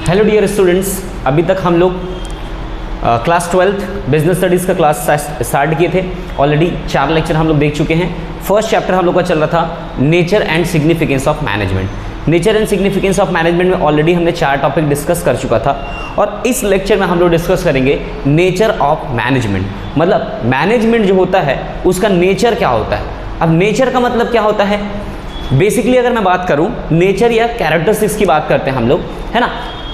Hello dear students, अभी तक हम लोग क्लास 12th बिजनेस स्टडीज़ का क्लास स्टार्ट किए थे। ऑलरेडी 4 लेक्चर हम लोग देख चुके हैं। फर्स्ट चैप्टर हम लोग का चल रहा था nature and significance of management. Nature and significance of management में ऑलरेडी हमने 4 टॉपिक डिस्कस कर चुका था और इस लेक्चर में हम लोग डिस्कस करेंगे नेचर ऑफ मैनेजमेंट। मतलब मैनेजमेंट जो होता है उसका नेचर क्या होता है। अब नेचर का मतलब क्या होता है, बेसिकली अगर मैं बात करूं नेचर या कैरेक्टरिस्टिक्स की बात करते हैं हम लोग, है ना।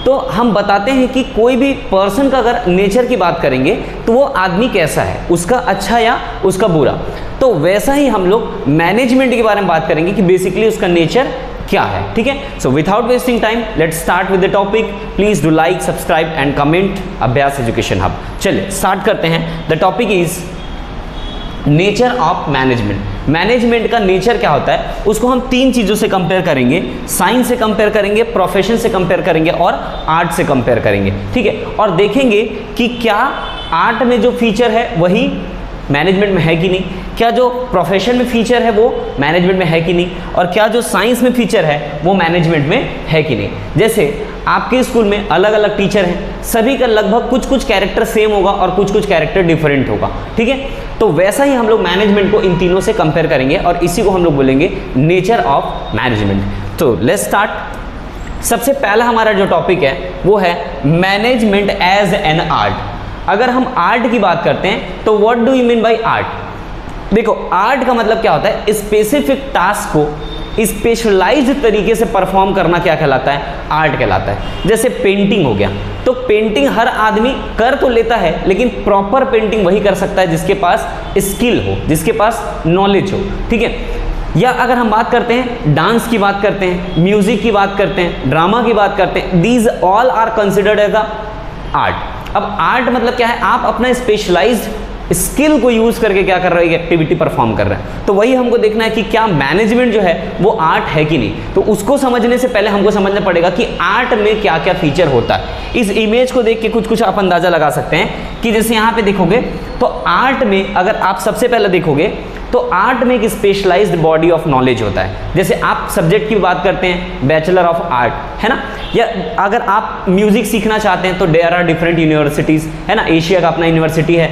तो हम बताते हैं कि कोई भी पर्सन का अगर नेचर की बात करेंगे तो वो आदमी कैसा है, उसका अच्छा या उसका बुरा। तो वैसा ही हम लोग मैनेजमेंट के बारे में बात करेंगे कि बेसिकली उसका नेचर क्या है। ठीक है, so without wasting time let's start with the topic. Please do like, subscribe and comment अभ्यास एजुकेशन हब। चलिए स्टार्ट करते हैं। The topic is nature of management. Management का नेचर क्या होता है उसको हम 3 चीज़ों से कंपेयर करेंगे। साइंस से कंपेयर करेंगे, प्रोफेशन से कंपेयर करेंगे और आर्ट से कंपेयर करेंगे। ठीक है, और देखेंगे कि क्या आर्ट में जो फीचर है वही मैनेजमेंट में है कि नहीं, क्या जो प्रोफेशन में फीचर है वो मैनेजमेंट में है कि नहीं, और क्या जो साइंस में फीचर है वो मैनेजमेंट में है कि नहीं। जैसे आपके स्कूल में अलग अलग टीचर हैं, सभी का लगभग कुछ कुछ कैरेक्टर सेम होगा और कुछ कुछ कैरेक्टर डिफरेंट होगा। ठीक है, तो वैसा ही हम लोग मैनेजमेंट को इन तीनों से कंपेयर करेंगे और इसी को हम लोग बोलेंगे नेचर ऑफ मैनेजमेंट। तो लेट्स स्टार्ट। सबसे पहला हमारा जो टॉपिक है वो है मैनेजमेंट एज एन आर्ट। अगर हम आर्ट की बात करते हैं तो what do you mean by art. देखो, आर्ट का मतलब क्या होता है, स्पेसिफिक टास्क को स्पेशलाइज्ड तरीके से परफॉर्म करना क्या कहलाता है, आर्ट कहलाता है। जैसे पेंटिंग हो गया, तो पेंटिंग हर आदमी कर तो लेता है लेकिन प्रॉपर पेंटिंग वही कर सकता है जिसके पास स्किल हो, जिसके पास नॉलेज हो। ठीक है, या अगर हम बात करते हैं डांस की बात करते हैं, म्यूजिक की बात करते हैं, ड्रामा की बात करते हैं, these all are considered as a art. अब आर्ट मतलब क्या है, आप अपना स्पेशलाइज्ड स्किल को यूज करके क्या कर रहे हो, एक्टिविटी परफॉर्म कर रहे हैं। तो वही हमको देखना है कि क्या मैनेजमेंट जो है वो आर्ट है कि नहीं। तो उसको समझने से पहले हमको समझना पड़ेगा कि आर्ट में क्या क्या फीचर होता है। इस इमेज को देख के कुछ कुछ आप अंदाजा लगा सकते हैं कि जैसे यहाँ पे देखोगे तो आर्ट में अगर आप सबसे पहले देखोगे तो आर्ट में एक स्पेशलाइज्ड बॉडी ऑफ नॉलेज होता है। जैसे आप सब्जेक्ट की बात करते हैं बैचलर ऑफ आर्ट, है ना, या अगर आप म्यूजिक सीखना चाहते हैं तो देयर आर डिफरेंट यूनिवर्सिटीज़, है ना। एशिया का अपना यूनिवर्सिटी है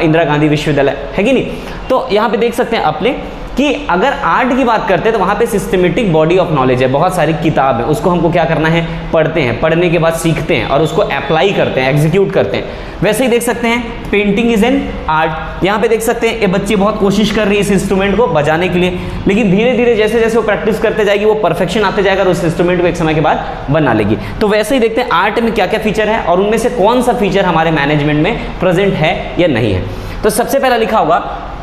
इंदिरा गांधी विश्वविद्यालय, है कि नहीं। तो यहाँ पे देख सकते हैं अपने कि अगर आर्ट की बात करते हैं तो वहाँ पे सिस्टमेटिक बॉडी ऑफ नॉलेज है, बहुत सारी किताब है, उसको हमको क्या करना है, पढ़ते हैं, पढ़ने के बाद सीखते हैं और उसको अप्लाई करते हैं, एग्जीक्यूट करते हैं। वैसे ही देख सकते हैं पेंटिंग इज एन आर्ट। यहाँ पे देख सकते हैं ये बच्ची बहुत कोशिश कर रही है इस इंस्ट्रूमेंट को बजाने के लिए, लेकिन धीरे धीरे जैसे जैसे वो प्रैक्टिस करते जाएगी वो परफेक्शन आते जाएगा और उस इंस्ट्रूमेंट को एक समय के बाद बना लेगी। तो वैसे ही देखते हैं आर्ट में क्या क्या फीचर है और उनमें से कौन सा फीचर हमारे मैनेजमेंट में प्रेजेंट है या नहीं है। तो सबसे पहला लिखा होगा,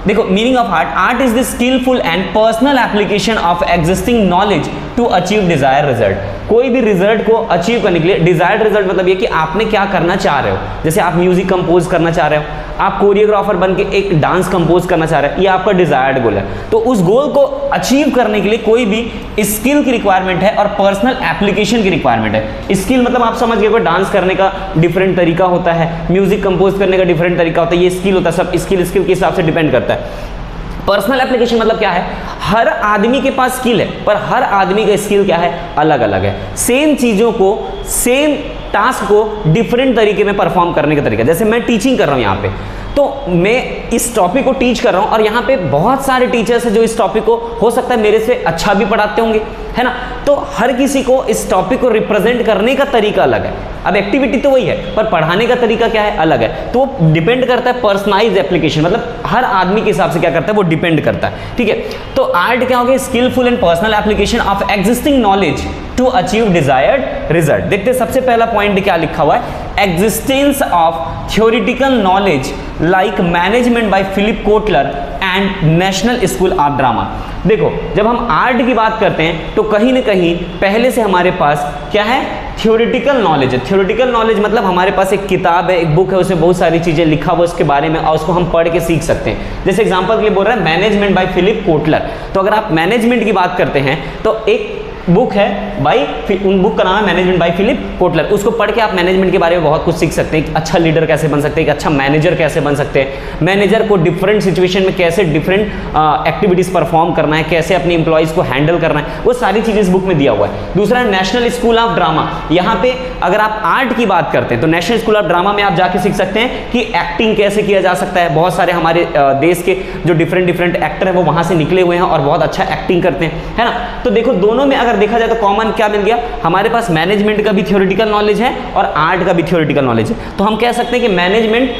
देखो meaning of art, art is the skillful and personal application of existing knowledge to achieve desire result. कोई भी रिजल्ट को अचीव करने के लिए, डिजायर्ड रिजल्ट मतलब ये कि आपने क्या करना चाह रहे हो। जैसे आप म्यूजिक कंपोज करना चाह रहे हो, आप कोरियोग्राफर बन के एक डांस कंपोज करना चाह रहे हो, ये आपका डिजायर्ड गोल है। तो उस गोल को अचीव करने के लिए कोई भी स्किल की रिक्वायरमेंट है और पर्सनल एप्लीकेशन की रिक्वायरमेंट है। स्किल मतलब आप समझ गए, डांस करने का डिफरेंट तरीका होता है, म्यूजिक कंपोज करने का डिफरेंट तरीका होता है, ये स्किल होता है, सब स्किल के हिसाब से डिपेंड करता है। पर्सनल एप्लीकेशन मतलब क्या है, हर आदमी के पास स्किल है पर हर आदमी का स्किल क्या है, अलग अलग है। सेम चीज़ों को, सेम टास्क को डिफरेंट तरीके में परफॉर्म करने का तरीका। जैसे मैं टीचिंग कर रहा हूँ यहाँ पे, तो मैं इस टॉपिक को टीच कर रहा हूँ और यहाँ पे बहुत सारे टीचर्स हैं जो इस टॉपिक को हो सकता है मेरे से अच्छा भी पढ़ाते होंगे, है ना। तो हर किसी को इस टॉपिक को रिप्रेजेंट करने का तरीका अलग है। अब एक्टिविटी तो वही है पर पढ़ाने का तरीका क्या है, अलग है। तो वो डिपेंड करता है पर्सनलाइज्ड एप्लीकेशन, मतलब हर आदमी के हिसाब से क्या करता है वो डिपेंड करता है। ठीक है, तो आर्ट क्या हो गया, skillful and personal application of existing knowledge to achieve desired result. देखते हैं सबसे पहला पॉइंट क्या लिखा हुआ है, existence of theoretical knowledge like management by Philip Kotler and National School of Drama. देखो, जब हम आर्ट की बात करते हैं तो कहीं ना कहीं पहले से हमारे पास क्या है, थ्योरेटिकल नॉलेज है। थ्योरेटिकल नॉलेज मतलब हमारे पास एक किताब है, एक बुक है, उसमें बहुत सारी चीज़ें लिखा हुआ उसके बारे में और उसको हम पढ़ के सीख सकते हैं। जैसे एग्जांपल के लिए बोल रहा है मैनेजमेंट बाय फिलिप कोटलर। तो अगर आप मैनेजमेंट की बात करते हैं तो एक बुक है उन बुक का नाम है मैनेजमेंट बाय फिलिप कोटलर। उसको पढ़ के आप मैनेजमेंट के बारे में बहुत कुछ सीख सकते हैं, अच्छा लीडर कैसे बन सकते हैं, अच्छा मैनेजर कैसे बन सकते हैं, मैनेजर को डिफरेंट सिचुएशन में कैसे डिफरेंट एक्टिविटीज परफॉर्म करना है, कैसे अपने इंप्लॉइज को हैंडल करना है, वो सारी चीजें इस बुक में दिया हुआ है। दूसरा है नेशनल स्कूल ऑफ ड्रामा। यहाँ पे अगर आप आर्ट की बात करते हैं तो नेशनल स्कूल ऑफ ड्रामा में आप जाके सीख सकते हैं कि एक्टिंग कैसे किया जा सकता है। बहुत सारे हमारे देश के जो डिफरेंट एक्टर है वो वहां से निकले हुए हैं और बहुत अच्छा एक्टिंग करते हैं, है ना। तो देखो दोनों में अगर देखा जाए तो कॉमन क्या मिल गया, हमारे पास मैनेजमेंट का भी थ्योरेटिकल नॉलेज है और आर्ट का भी थ्योरेटिकल नॉलेज है। तो हम कह सकते हैं कि मैनेजमेंट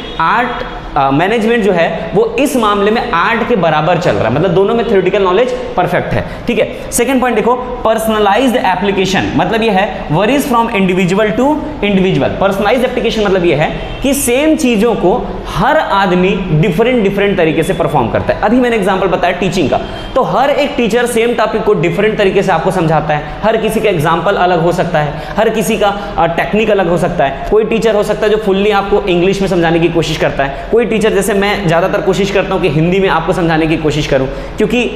जो है वो इस मामले में आर्ट के बराबर चल रहा है, मतलब दोनों में थ्योरेटिकल नॉलेज परफेक्ट है, ठीक है। सेकंड पॉइंट देखो, पर्सनलाइज्ड एप्लीकेशन, मतलब ये है varies from individual to individual. Personalized application मतलब ये है कि सेम चीजों को हर आदमी डिफरेंट तरीके से परफॉर्म करता है। अभी मैंने एग्जांपल बताया टीचिंग का, तो हर एक टीचर सेम टॉपिक को डिफरेंट तरीके से आपको समझाता है। हर किसी का एग्जांपल अलग हो सकता है, हर किसी का टेक्निक अलग हो सकता है। कोई टीचर हो सकता है जो फुल्ली आपको इंग्लिश में समझाने की कोशिश करता है, कोई टीचर जैसे मैं ज़्यादातर कोशिश करता हूँ कि हिंदी में आपको समझाने की कोशिश करूँ, क्योंकि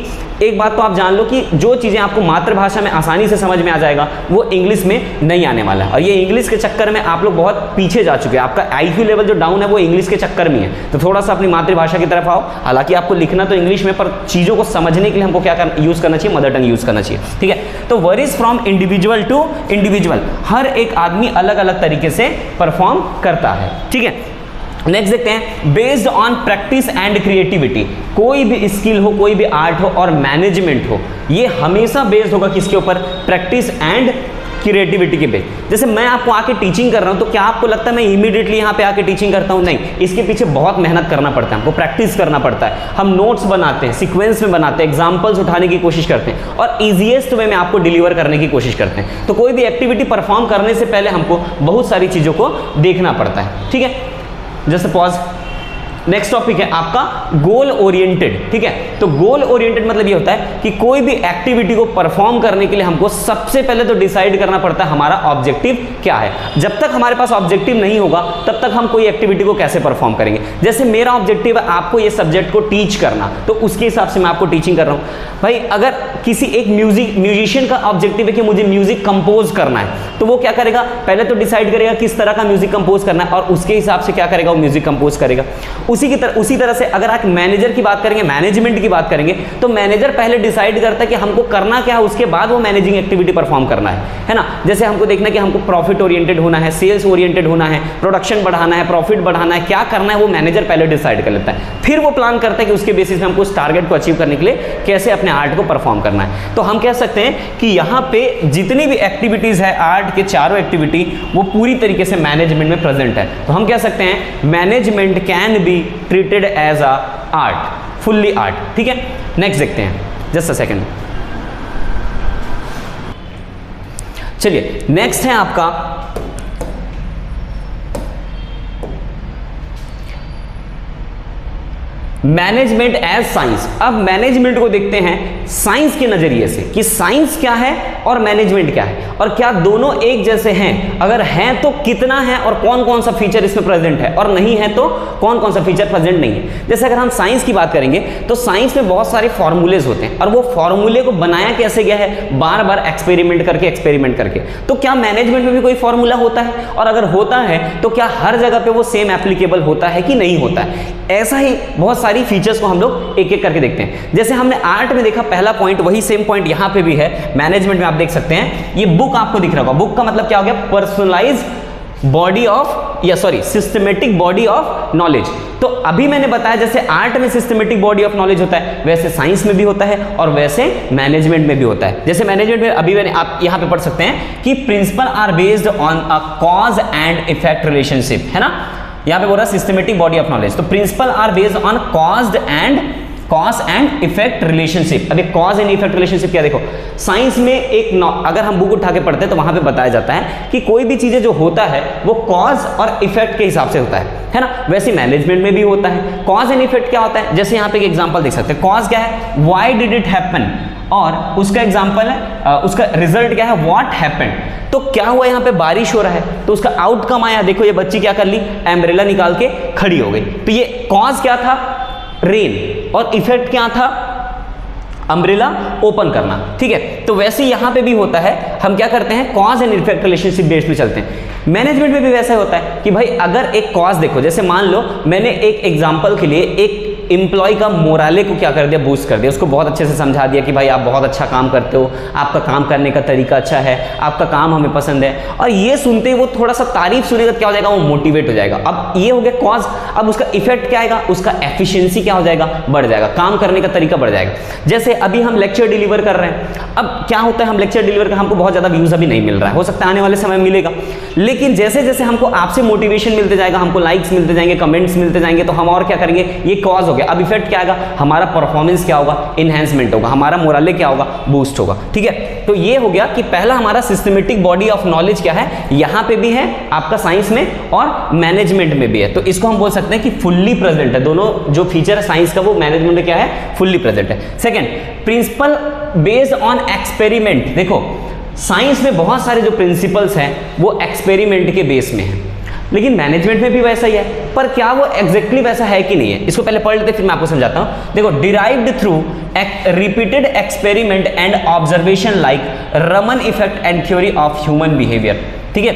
एक बात तो आप जान लो कि जो चीज़ें आपको मातृभाषा में आसानी से समझ में आ जाएगा वो इंग्लिश में नहीं आने वाला है। और ये इंग्लिश के चक्कर में आप लोग बहुत पीछे जा चुके हैं, आपका IQ लेवल जो डाउन है वो इंग्लिश के चक्कर में है। तो थोड़ा सा अपनी मातृभाषा की तरफ आओ। हालांकि आपको लिखना तो इंग्लिश में, पर चीज़ों को समझने के लिए हमको क्या यूज़ करना चाहिए, मदर टंग यूज़ करना चाहिए, ठीक है। तो varies from individual to individual, हर एक आदमी अलग अलग तरीके से परफॉर्म करता है, ठीक है। नेक्स्ट देखते हैं, based on practice and creativity. कोई भी स्किल हो, कोई भी आर्ट हो और मैनेजमेंट हो, ये हमेशा बेस्ड होगा किसके ऊपर, प्रैक्टिस एंड क्रिएटिविटी के बेस। जैसे मैं आपको आके टीचिंग कर रहा हूं तो क्या आपको लगता है मैं इमीडिएटली यहाँ पे आके टीचिंग करता हूं? नहीं, इसके पीछे बहुत मेहनत करना पड़ता है, हमको प्रैक्टिस करना पड़ता है। हम नोट्स बनाते हैं, सीक्वेंस में बनाते हैं, एग्जांपल्स उठाने की कोशिश करते हैं और ईजिएस्ट वे में आपको डिलीवर करने की कोशिश करते हैं। तो कोई भी एक्टिविटी परफॉर्म करने से पहले हमको बहुत सारी चीज़ों को देखना पड़ता है, ठीक है। जैसे पॉज। नेक्स्ट टॉपिक है आपका गोल ओरिएंटेड, ठीक है। तो गोल ओरिएंटेड मतलब ये होता है कि कोई भी एक्टिविटी को परफॉर्म करने के लिए हमको सबसे पहले तो डिसाइड करना पड़ता है हमारा ऑब्जेक्टिव क्या है। जब तक हमारे पास ऑब्जेक्टिव नहीं होगा तब तक हम कोई एक्टिविटी को कैसे परफॉर्म करेंगे। जैसे मेरा ऑब्जेक्टिव है आपको ये सब्जेक्ट को टीच करना, तो उसके हिसाब से मैं आपको टीचिंग कर रहा हूँ। भाई अगर किसी एक म्यूजिशियन का ऑब्जेक्टिव है कि मुझे म्यूजिक कंपोज करना है, तो वो क्या करेगा, पहले तो डिसाइड करेगा किस तरह का म्यूजिक कंपोज करना है और उसके हिसाब से क्या करेगा, वो म्यूजिक कंपोज करेगा। उसी तरह से अगर आप मैनेजर की बात करेंगे, मैनेजमेंट की बात करेंगे, तो मैनेजर पहले डिसाइड करता है कि हमको करना क्या है, उसके बाद वो मैनेजिंग एक्टिविटी परफॉर्म करना है ना। जैसे हमको देखना है कि हमको प्रॉफिट ओरिएंटेड होना है, सेल्स ओरिएंटेड होना है, प्रोडक्शन बढ़ाना है, प्रॉफिट बढ़ाना है, क्या करना है वो मैनेजर पहले डिसाइड कर लेता है। फिर वो प्लान करता है कि उसके बेसिस में हमको उस टारगेट को अचीव करने के लिए कैसे अपने आर्ट को परफॉर्म करना है। तो हम कह सकते हैं कि यहाँ पे जितनी भी एक्टिविटीज है आर्ट के, चारों एक्टिविटी वो पूरी तरीके से मैनेजमेंट में प्रेजेंट है। तो हम कह सकते हैं management can be treated as a art, fully art, ठीक है। नेक्स्ट देखते हैं, जस्ट अ सेकेंड। चलिए नेक्स्ट है आपका मैनेजमेंट एज साइंस। अब मैनेजमेंट को देखते हैं साइंस के नजरिए से कि साइंस क्या है और मैनेजमेंट क्या है और क्या दोनों एक जैसे हैं, अगर हैं तो कितना है और कौन कौन सा फीचर इसमें प्रेजेंट है, और नहीं है तो कौन कौन सा फीचर प्रेजेंट नहीं है। जैसे अगर हम साइंस की बात करेंगे तो साइंस में बहुत सारे फॉर्मूलेज होते हैं और वो फॉर्मूले को बनाया कैसे गया है, बार बार एक्सपेरिमेंट करके। तो क्या मैनेजमेंट में भी कोई फॉर्मूला होता है, और अगर होता है तो क्या हर जगह पे वो सेम एप्लीकेबल होता है कि नहीं होता है। ऐसा ही बहुत सारी फीचर्स को हम लोग एक एक करके देखते हैं। जैसे हमने आर्ट में देखा पहला पॉइंट, वही सेम पॉइंट यहां पे भी है मैनेजमेंट में। आप देख सकते हैं ये बुक आपको दिख रहा होगा, बुक का मतलब क्या हो गया, personalize body of systematic body of knowledge. तो अभी मैंने बताया जैसे आर्ट में सिस्टमेटिक बॉडी ऑफ नॉलेज होता है, वैसे साइंस में भी होता है और वैसे मैनेजमेंट में भी होता है। जैसे मैनेजमेंट में अभी मैंने आप यहां पे पढ़ सकते हैं कि principle are based on a cause and effect relationship, है ना। यहां पे बोल रहा है सिस्टमेटिक बॉडी ऑफ नॉलेज, तो principle are based on cause and effect relationship. अभी कॉज एंड इफेक्ट रिलेशनशिप क्या, देखो साइंस में अगर हम बुक उठा के पढ़ते हैं तो वहां पे बताया जाता है कि कोई भी चीजें जो होता है वो कॉज और इफेक्ट के हिसाब से होता है ना। वैसे मैनेजमेंट में भी होता है कॉज एंड इफेक्ट। क्या होता है, जैसे यहाँ पे एक एग्जांपल देख सकते हैं, कॉज क्या है, व्हाई डिड इट हैपन, और उसका एग्जांपल है उसका रिजल्ट क्या है, व्हाट हैपेंड। तो क्या हुआ, यहाँ पे बारिश हो रहा है तो उसका आउटकम आया, देखो ये बच्ची क्या कर ली, एम्ब्रेला निकाल के खड़ी हो गई। तो ये कॉज क्या था, रेन, और इफेक्ट क्या था, अम्ब्रेला ओपन करना, ठीक है। तो वैसे यहां पे भी होता है, हम क्या करते हैं, cause and effect relationship based पे चलते हैं। मैनेजमेंट में भी वैसा होता है कि भाई अगर एक कॉज देखो, जैसे मान लो मैंने एक एग्जांपल के लिए एक एम्प्लॉय का मोराले को क्या कर दिया, बूस्ट कर दिया, उसको बहुत अच्छे से समझा दिया कि भाई आप बहुत अच्छा काम करते हो, आपका काम करने का तरीका अच्छा है, आपका काम हमें पसंद है, और ये सुनते ही वो थोड़ा सा तारीफ सुनेगा, क्या हो जाएगा, वो मोटिवेट हो जाएगा। अब ये हो गया कॉज। अब उसका इफेक्ट क्या आएगा, उसका एफिशिएंसी क्या हो जाएगा, बढ़ जाएगा, काम करने का तरीका बढ़ जाएगा। जैसे अभी हम लेक्चर डिलीवर कर रहे हैं, अब क्या होता है, हम लेक्चर डिलीवर कर, हमको बहुत ज्यादा व्यूज अभी नहीं मिल रहा है, हो सकता है आने वाले समय में मिलेगा, लेकिन जैसे जैसे हमको आपसे मोटिवेशन मिलते जाएगा, हमको लाइक्स मिलते जाएंगे, कमेंट्स मिलते जाएंगे, तो हम और क्या करेंगे, ये कॉज हो गया। अब इफेक्ट क्या आएगा, हमारा परफॉर्मेंस क्या होगा, इनहेंसमेंट होगा, हमारा मोराले क्या होगा, बूस्ट होगा, ठीक है। तो ये हो गया कि पहला हमारा सिस्टमेटिक बॉडी ऑफ नॉलेज क्या है, यहां पे भी है आपका साइंस में और मैनेजमेंट में भी है। तो इसको हम बोल सकते हैं कि फुल्ली प्रेजेंट है, दोनों जो फीचर है साइंस का वो मैनेजमेंट में क्या है, फुल्ली प्रेजेंट है। Second, principle based on experiment. देखो साइंस में बहुत सारे जो प्रिंसिपल्स हैं वो एक्सपेरिमेंट के बेस में है, लेकिन मैनेजमेंट में भी वैसा ही है, पर क्या वो एग्जैक्टली वैसा है कि नहीं है, इसको पहले पढ़ लेते फिर मैं आपको समझाता हूं। देखो, derived through repeated experiment and observation like Raman effect and theory of human behaviour, ठीक है।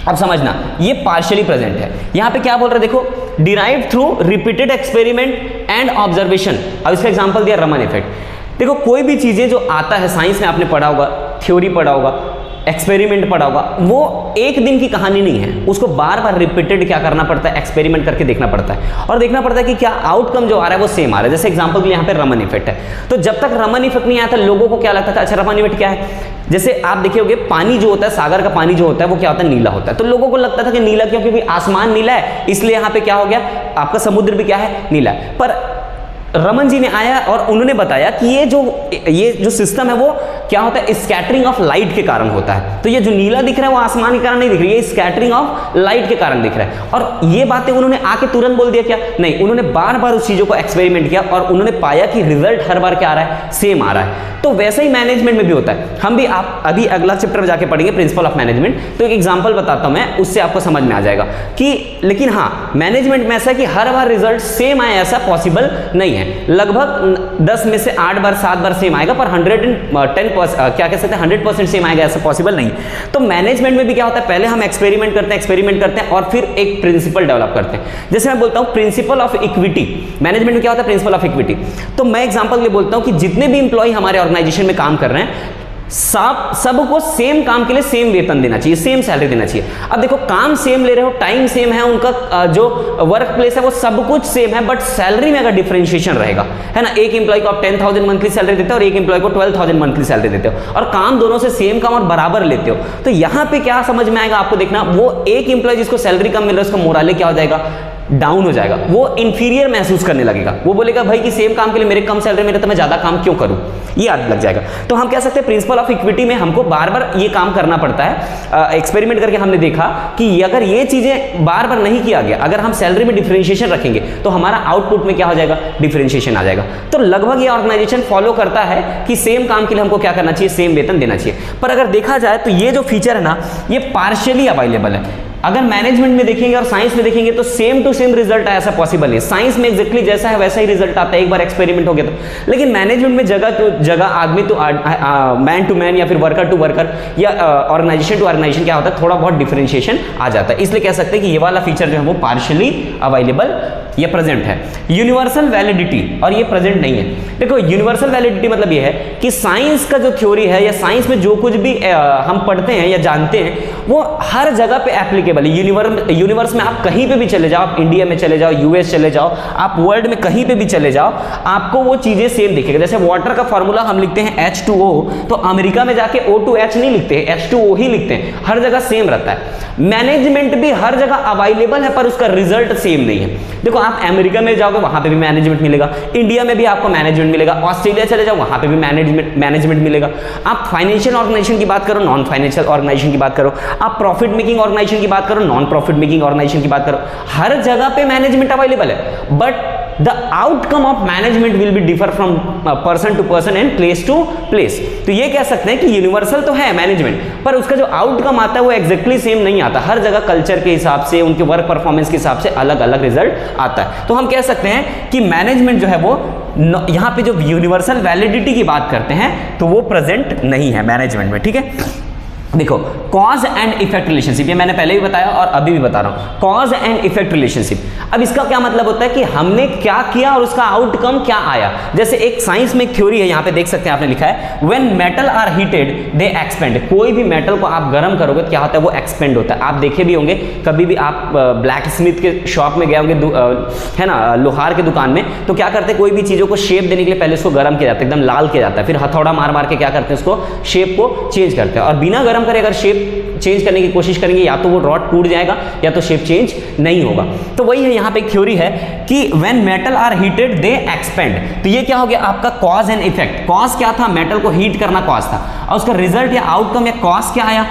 अब समझना, ये पार्शियली प्रेजेंट है। यहां पे क्या बोल रहे हैं, देखो, derived through repeated experiment and observation. अब इसका एग्जांपल दिया रमन इफेक्ट। देखो कोई भी चीजें जो आता है साइंस में, आपने पढ़ा होगा, थ्योरी पढ़ा होगा, एक्सपेरिमेंट पढ़ा होगा, वो एक दिन की कहानी नहीं है, उसको बार बार रिपीटेड क्या करना पड़ता है, एक्सपेरिमेंट करके देखना पड़ता है, और देखना पड़ता है कि क्या आउटकम जो आ रहा है वो सेम आ रहा है। जैसे एग्जांपल के लिए यहाँ पे रमन इफेक्ट है, तो जब तक रमन इफेक्ट नहीं आया था लोगों को क्या लगता था, अच्छा रमन इफेक्ट क्या है। जैसे आप देखे होंगे पानी जो होता है, सागर का पानी जो होता है वो क्या होता है, नीला होता है, तो लोगों को लगता था कि नीला क्यों, क्योंकि आसमान नीला है, इसलिए यहाँ पे क्या हो गया, आपका समुद्र भी क्या है, नीला है। पर रमन जी ने आया और उन्होंने बताया कि ये जो सिस्टम है वो क्या होता है, स्कैटरिंग ऑफ लाइट के कारण होता है। तो ये जो नीला दिख रहा है वो आसमान के कारण नहीं दिख रही है, ये स्कैटरिंग ऑफ लाइट के कारण दिख रहा है। और ये बातें उन्होंने आके तुरंत बोल दिया क्या, नहीं, उन्होंने बार बार उस चीजों को एक्सपेरिमेंट किया और उन्होंने पाया कि रिजल्ट हर बार क्या आ रहा है, सेम आ रहा है। तो वैसे ही मैनेजमेंट में भी होता है। हम भी आप अभी अगला चैप्टर में जाके पढ़ेंगे प्रिंसिपल ऑफ मैनेजमेंट, तो एक एग्जांपल बताता हूं मैं, उससे आपको समझ में आ जाएगा कि, लेकिन हाँ मैनेजमेंट में ऐसा है कि हर बार रिजल्ट सेम आए ऐसा पॉसिबल नहीं है। लगभग 10 में से 8 बार 7 बार सेम आएगा, पर 110% क्या कह सकते हैं 100% सेम आएगा ऐसा पॉसिबल नहीं। तो मैनेजमेंट में भी क्या होता है, पहले हम एक्सपेरिमेंट करते हैं और फिर एक प्रिंसिपल डेवलप करते हैं। जैसे मैं बोलता हूं प्रिंसिपल ऑफ इक्विटी, मैनेजमेंट में क्या होता है, प्रिंसिपल ऑफ इक्विटी। तो मैं एग्जांपल के बोलता हूं कि जितने भी इंप्लॉय हमारे ऑर्गेनाइजेशन में काम कर रहे हैं, सबको सेम काम के लिए सेम वेतन देना चाहिए, सेम सैलरी देना चाहिए। अब देखो काम सेम ले रहे हो, टाइम सेम है, उनका जो वर्क प्लेस है वो सब कुछ सेम है, बट सैलरी में अगर डिफरेंशिएशन रहेगा, है ना, एक एम्प्लॉय को आप 10,000 मंथली सैलरी देते हो और एक एम्प्लॉय को 12,000 मंथली सैलरी देते हो, और काम दोनों से सेम काम और बराबर लेते हो, तो यहां पे क्या समझ में आएगा आपको, देखना, वो एक एम्प्लॉय जिसको सैलरी कम मिल रहा है उसका मोराले क्या हो जाएगा, डाउन हो जाएगा, वो इंफीरियर महसूस करने लगेगा, वो बोलेगा भाई कि सेम काम के लिए मेरे कम सैलरी मिले तो मैं ज्यादा काम क्यों करूं, ये आदत लग जाएगा। तो हम कह सकते हैं प्रिंसिपल ऑफ इक्विटी में हमको बार बार ये काम करना पड़ता है। एक्सपेरिमेंट करके हमने देखा कि अगर ये चीजें बार बार नहीं किया गया, अगर हम सैलरी में डिफरेंशिएशन रखेंगे तो हमारा आउटपुट में क्या हो जाएगा, डिफरेंशिएशन आ जाएगा। तो लगभग ये ऑर्गेनाइजेशन फॉलो करता है कि सेम काम के लिए हमको क्या करना चाहिए, सेम वेतन देना चाहिए। पर अगर देखा जाए तो ये जो फीचर है ना, ये पार्शियली अवेलेबल है। अगर मैनेजमेंट में देखेंगे और साइंस में देखेंगे तो सेम टू सेम रिजल्ट आया, ऐसा पॉसिबल है। साइंस में एग्जैक्टली जैसा है वैसा ही रिजल्ट आता है, एक बार एक्सपेरिमेंट हो गया तो। लेकिन मैनेजमेंट में जगह टू जगह, आदमी टू मैन टू मैन, या फिर वर्कर टू वर्कर, या ऑर्गेनाइजेशन टू ऑर्गेनाइजेशन क्या होता है, थोड़ा बहुत डिफरेंशिएशन आ जाता है। इसलिए कह सकते हैं कि ये वाला फीचर जो है वो पार्शियली अवेलेबल, ये प्रेजेंट है। यूनिवर्सल वैलिडिटी, और ये प्रेजेंट नहीं है। देखो यूनिवर्सल वैलिडिटी मतलब ये है कि साइंस का जो थ्योरी है या साइंस में जो कुछ भी हम पढ़ते हैं या जानते हैं वो हर जगह पे एप्लीकेबल है। यूनिवर्स में आप कहीं पे भी चले जाओ, आप इंडिया में चले जाओ, यूएस चले जाओ, आप वर्ल्ड में कहीं पे भी चले जाओ, आपको वो चीजें सेम दिखेगा। जैसे वाटर का फॉर्मूला हम लिखते हैं H2O, तो अमेरिका में जाके O2H नहीं लिखते हैं, H2O ही लिखते हैं, हर जगह सेम रहता है। मैनेजमेंट भी हर जगह अवेलेबल है पर उसका रिजल्ट सेम नहीं है। देखो आप अमेरिका में जाओगे वहां पे भी मैनेजमेंट मिलेगा, इंडिया में भी आपको मैनेजमेंट मिलेगा, ऑस्ट्रेलिया चले जाओ वहां पे भी मैनेजमेंट मिलेगा। आप फाइनेंशियल ऑर्गेनाइजेशन की बात करो, नॉन फाइनेंशियल ऑर्गेनाइजेशन की बात करो, आप प्रॉफिट मेकिंग ऑर्गेनाइजेशन की बात करो, नॉन प्रॉफिट मेकिंग ऑर्गेनाइजेशन की बात करो, हर जगह पे मैनेजमेंट अवेलेबल है। But the outcome of management will be differ from person to person and place to place. तो ये कह सकते हैं कि यूनिवर्सल तो है मैनेजमेंट, पर उसका जो आउटकम आता है वो एग्जैक्टली सेम नहीं आता। हर जगह कल्चर के हिसाब से, उनके वर्क परफॉर्मेंस के हिसाब से अलग अलग रिजल्ट आता है। तो हम कह सकते हैं कि मैनेजमेंट जो है वो यहां पे जो यूनिवर्सल वैलिडिटी की बात करते हैं तो वो प्रेजेंट नहीं है मैनेजमेंट में, ठीक है। देखो कॉज एंड इफेक्ट रिलेशनशिप, ये मैंने पहले भी बताया और अभी भी बता रहा हूं, कॉज एंड इफेक्ट रिलेशनशिप। अब इसका क्या मतलब होता है कि हमने क्या किया और उसका आउटकम क्या आया। जैसे एक साइंस में एक थ्योरी है, यहां पे देख सकते हैं, आपने लिखा है when metal are heated they expand. कोई भी मेटल को आप गर्म करोगे तो क्या होता है, वो एक्सपेंड होता है। आप देखे भी होंगे, कभी भी आप ब्लैक स्मिथ के शॉप में गए होंगे, है ना, लोहार के दुकान में, तो क्या करते हैं, कोई भी चीजों को शेप देने के लिए पहले उसको गर्म किया जाता है, एकदम लाल किया जाता है, फिर हथौड़ा मार मार के क्या करते हैं, उसको शेप को चेंज करते हैं। और बिना गर्म करे अगर शेप चेंज करने की कोशिश करेंगे, या तो वो रॉड टूट जाएगा या तो शेप चेंज नहीं होगा। तो वही है, यहाँ पे एक थ्योरी है कि when metal are heated they expand. तो ये क्या हो गया आपका कॉज एंड इफेक्ट। कॉज क्या था, मेटल को हीट करना कॉज था, और उसका रिजल्ट या आउटकम या कॉज क्या आया,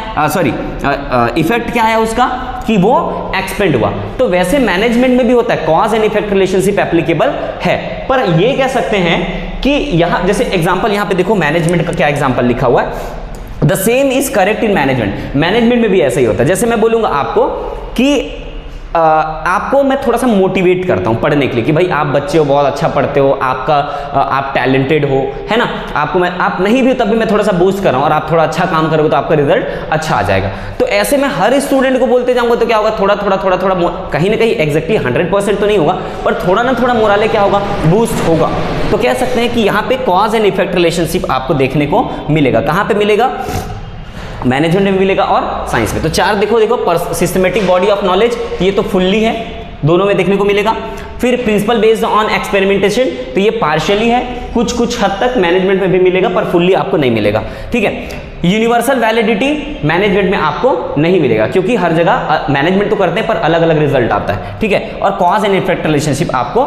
इफेक्ट क्या आया उसका, कि वो एक्सपेंड हुआ। तो वैसे मैनेजमेंट में भी होता है, cause and effect relationship applicable है। पर ये कह सकते हैं कि यहां जैसे एग्जांपल, यहां पे देखो मैनेजमेंट का क्या एग्जांपल लिखा हुआ है, the same is correct in management. Management में भी ऐसा ही होता है। जैसे मैं बोलूंगा आपको कि आपको मैं थोड़ा सा मोटिवेट करता हूं पढ़ने के लिए कि भाई आप बच्चे हो, बहुत अच्छा पढ़ते हो, आप टैलेंटेड हो, है ना, आपको मैं, आप नहीं भी हो तब भी मैं थोड़ा सा बूस्ट कर रहा हूं, और आप थोड़ा अच्छा काम करोगे तो आपका रिजल्ट अच्छा आ जाएगा। तो ऐसे में हर स्टूडेंट को बोलते जाऊंगा तो क्या होगा, थोड़ा थोड़ा कहीं ना कहीं एग्जैक्टली 100% तो नहीं होगा, पर थोड़ा ना थोड़ा मोराले क्या होगा, बूस्ट होगा। तो कह सकते हैं कि यहाँ पे कॉज एंड इफेक्ट रिलेशनशिप आपको देखने को मिलेगा। कहाँ पे मिलेगा, मैनेजमेंट में मिलेगा और साइंस में। तो चार देखो सिस्टमेटिक बॉडी ऑफ नॉलेज, ये तो फुल्ली है, दोनों में देखने को मिलेगा। फिर प्रिंसिपल बेस्ड ऑन एक्सपेरिमेंटेशन, तो ये पार्शियली है, कुछ हद तक मैनेजमेंट में भी मिलेगा, पर फुल्ली आपको नहीं मिलेगा, ठीक है। यूनिवर्सल वैलिडिटी मैनेजमेंट में आपको नहीं मिलेगा, क्योंकि हर जगह मैनेजमेंट तो करते हैं पर अलग अलग रिजल्ट आता है, ठीक है। और कॉज एंड इफेक्ट रिलेशनशिप आपको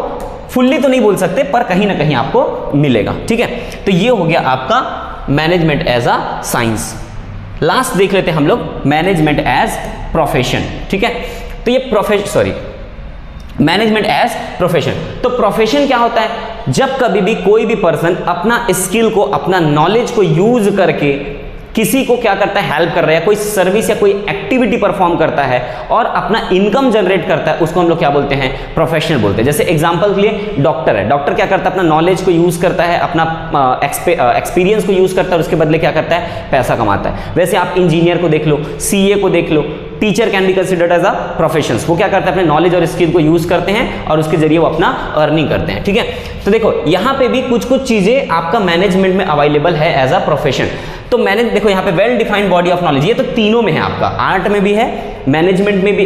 फुल्ली तो नहीं बोल सकते, पर कहीं ना कहीं आपको मिलेगा, ठीक है। तो ये हो गया आपका management as a science. Last देख लेते हैं हम लोग मैनेजमेंट एज प्रोफेशन, ठीक है। तो ये मैनेजमेंट एज प्रोफेशन। तो प्रोफेशन क्या होता है, जब कभी भी कोई भी पर्सन अपना स्किल को, अपना नॉलेज को यूज करके किसी को क्या करता है, हेल्प कर रहा है, कोई सर्विस या कोई एक्टिविटी परफॉर्म करता है और अपना इनकम जनरेट करता है, उसको हम लोग क्या बोलते हैं, प्रोफेशनल बोलते हैं। जैसे एग्जांपल के लिए डॉक्टर है, डॉक्टर क्या करता है, अपना नॉलेज को यूज करता है, अपना एक्सपीरियंस को यूज करता है और उसके बदले क्या करता है, पैसा कमाता है। वैसे आप इंजीनियर को देख लो, सीए को देख लो, teacher can be considered as a profession. वो क्या करते हैं, अपने नॉलेज और स्किल को यूज करते हैं और उसके जरिए वो अपना अर्निंग करते हैं, ठीक है। तो देखो यहाँ पे भी कुछ चीजें आपका मैनेजमेंट में अवेलेबल है एज अ प्रोफेशन। तो देखो यहाँ पे well defined body of knowledge, ये तो तीनों में है आपका, आर्ट में भी है, मैनेजमेंट में भी,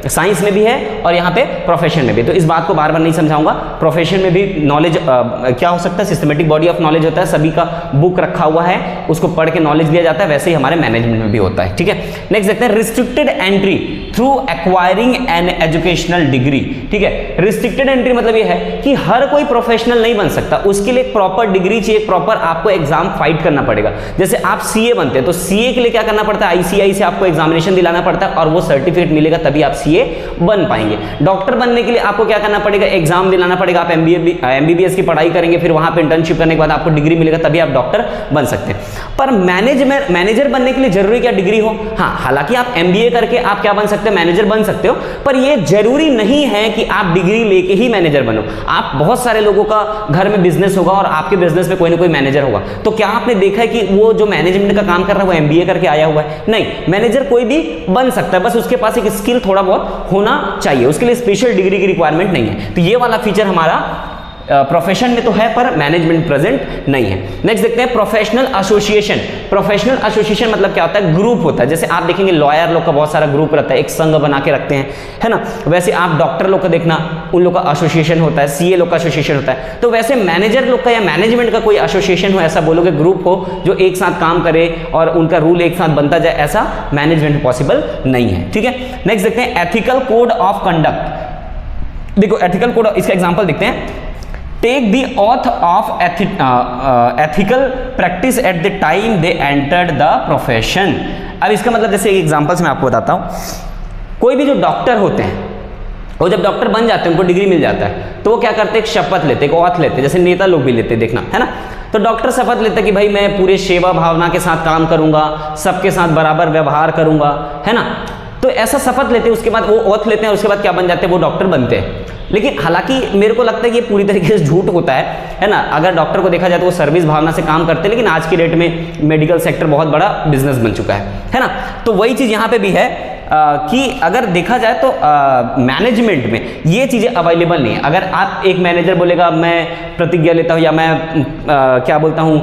साइंस में भी है, और यहाँ पे प्रोफेशन में भी। तो इस बात को बार बार नहीं समझाऊंगा। प्रोफेशन में भी नॉलेज क्या हो सकता है, सिस्टमेटिक बॉडी ऑफ नॉलेज होता है, सभी का बुक रखा हुआ है, उसको पढ़ के नॉलेज दिया जाता है, वैसे ही हमारे मैनेजमेंट में भी होता है, ठीक है। नेक्स्ट देखते हैं restricted entry through acquiring an educational degree, ठीक है। रिस्ट्रिक्टेड एंट्री मतलब ये है कि हर कोई प्रोफेशनल नहीं बन सकता, उसके लिए एक प्रॉपर डिग्री चाहिए, प्रॉपर आपको एग्जाम फाइट करना पड़ेगा। जैसे आप सीए बनते हैं तो सीए के लिए क्या करना पड़ता है, आईसीआई से आपको एग्जामिनेशन दिलाना पड़ता है और वो सर्टिफिकेट मिलेगा, तभी आप सीए बन पाएंगे। डॉक्टर बनने के लिए आपको क्या करना पड़ेगा, एग्जाम दिलाना पड़ेगा, आप एमबीबीएस की पढ़ाई करेंगे, फिर वहां पे इंटर्नशिप करने के बाद आपको डिग्री मिलेगा, तभी आप डॉक्टर बन सकते हैं। पर मैनेजर बनने के लिए जरूरी क्या डिग्री हो, हाँ, हालांकि आप एमबीए करके आप क्या बन सकते हो, मैनेजर बन सकते हो, पर ये जरूरी नहीं है कि आप डिग्री लेके ही मैनेजर बनो। आप बहुत सारे लोगों का घर में बिजनेस होगा और आपके बिजनेस में कोई ना कोई मैनेजर होगा, तो क्या आपने देखा है कि वो जो मैनेजमेंट का काम कर रहा है वो एमबीए करके आया हुआ है? नहीं, मैनेजर कोई भी बन सकता है, बस उसके पास एक स्किल थोड़ा बहुत होना चाहिए, उसके लिए स्पेशल डिग्री की रिक्वायरमेंट नहीं है। तो ये वाला फीचर हमारा प्रोफेशन में तो है पर मैनेजमेंट प्रेजेंट नहीं है। नेक्स्ट देखते हैं प्रोफेशनल एसोसिएशन। प्रोफेशनल एसोसिएशन मतलब क्या होता है, ग्रुप होता है। जैसे आप देखेंगे लॉयर लोग का बहुत सारा ग्रुप रहता है, एक संघ बना के रखते हैं, है ना। वैसे आप डॉक्टर लोग का देखना, उन लोग का एसोसिएशन होता है, सीए लोग का एसोसिएशन होता है। तो वैसे मैनेजर लोग का या मैनेजमेंट का कोई एसोसिएशन हो, ऐसा बोलोगे ग्रुप हो जो एक साथ काम करे और उनका रूल एक साथ बनता जाए, ऐसा मैनेजमेंट पॉसिबल नहीं है, ठीक है। नेक्स्ट देखते हैं एथिकल कोड ऑफ कंडक्ट। देखो एथिकल कोड, इसका एग्जांपल देखते हैं। Take the oath of ethical practice at the time they entered the profession. अब इसका मतलब जैसे एक एग्जांपल से मैं आपको बताता हूं, कोई भी जो डॉक्टर होते हैं वो जब डॉक्टर बन जाते हैं, उनको डिग्री मिल जाता है, तो वो क्या करते हैं, एक शपथ लेते हैं, एक ओथ लेते हैं, जैसे नेता लोग भी लेते हैं, देखना है ना। तो डॉक्टर शपथ लेते हैं कि भाई मैं पूरे सेवा भावना के साथ काम करूंगा, सबके साथ बराबर व्यवहार करूंगा, है ना। तो ऐसा शपथ लेते हैं, उसके बाद वो ओथ लेते हैं, उसके बाद क्या बन जाते हैं, वो डॉक्टर बनते हैं। लेकिन हालांकि मेरे को लगता है कि ये पूरी तरीके से झूठ होता है ना। अगर डॉक्टर को देखा जाए तो वो सर्विस भावना से काम करते हैं, लेकिन आज की डेट में मेडिकल सेक्टर बहुत बड़ा बिजनेस बन चुका है ना। तो वही चीज़ यहाँ पे भी है कि अगर देखा जाए तो मैनेजमेंट में ये चीज़ें अवेलेबल नहीं है। अगर आप एक मैनेजर बोलेगा मैं प्रतिज्ञा लेता हूँ या मैं क्या बोलता हूँ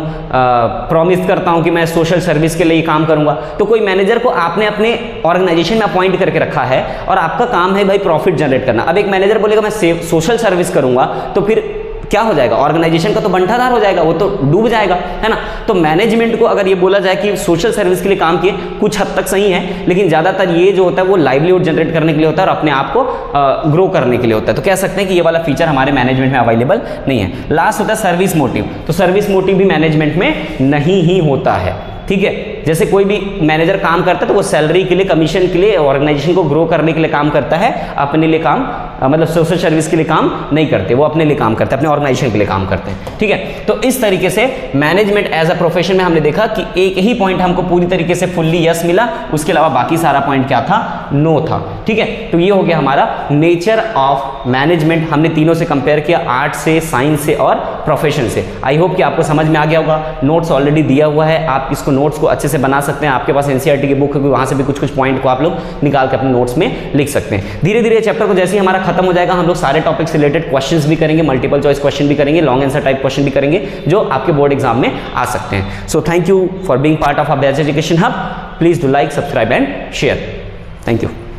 प्रॉमिस करता हूँ कि मैं सोशल सर्विस के लिए काम करूँगा, तो कोई मैनेजर को आपने अपने ऑर्गेनाइजेशन में अपॉइंट करके रखा है और आपका काम है भाई प्रॉफिट जनरेट करना। अब एक मैनेजर बोलेगा मैं सोशल सर्विस करूँगा, तो फिर क्या हो जाएगा, ऑर्गेनाइजेशन का तो बंटाधार हो जाएगा, वो तो डूब जाएगा, है ना। तो मैनेजमेंट को अगर ये बोला जाए कि सोशल सर्विस के लिए काम किए, कुछ हद तक सही है, लेकिन ज़्यादातर ये जो होता है वो लाइवलीहुड जनरेट करने के लिए होता है और अपने आप को ग्रो करने के लिए होता है। तो कह सकते हैं कि ये वाला फीचर हमारे मैनेजमेंट में अवेलेबल नहीं है। लास्ट होता है सर्विस मोटिव। तो सर्विस मोटिव भी मैनेजमेंट में नहीं ही होता है, ठीक है। जैसे कोई भी मैनेजर काम करता है तो वो सैलरी के लिए, कमीशन के लिए, ऑर्गेनाइजेशन को ग्रो करने के लिए काम करता है, अपने लिए काम मतलब सोशल सर्विस के लिए काम नहीं करते, वो अपने लिए काम करते हैं, अपने ऑर्गेनाइजेशन के लिए काम करते हैं, ठीक है। तो इस तरीके से मैनेजमेंट एज अ प्रोफेशन में हमने देखा कि एक ही पॉइंट हमको पूरी तरीके से फुल्ली यस मिला, उसके अलावा बाकी सारा पॉइंट क्या था, नो था, ठीक है। तो ये हो गया हमारा नेचर ऑफ मैनेजमेंट। हमने तीनों से कंपेयर किया, आर्ट से, साइंस से और प्रोफेशन से। आई होप कि आपको समझ में आ गया होगा। नोट्स ऑलरेडी दिया हुआ है, आप इसको नोट्स को अच्छे से बना सकते हैं। आपके पास एनसीईआरटी की बुक है, वहां से भी कुछ कुछ पॉइंट को आप लोग निकाल के अपने नोट्स में लिख सकते हैं। धीरे धीरे चैप्टर को जैसे ही हमारा खत्म हो जाएगा, हम लोग सारे टॉपिक से रिलेटेड क्वेश्चंस भी करेंगे, मल्टीपल चॉइस क्वेश्चन भी करेंगे, लॉन्ग आंसर टाइप क्वेश्चन भी करेंगे, जो आपके बोर्ड एग्जाम में आ सकते हैं। So thank you for being part of our Batch Education Hub. Please do like, subscribe and share. Thank you.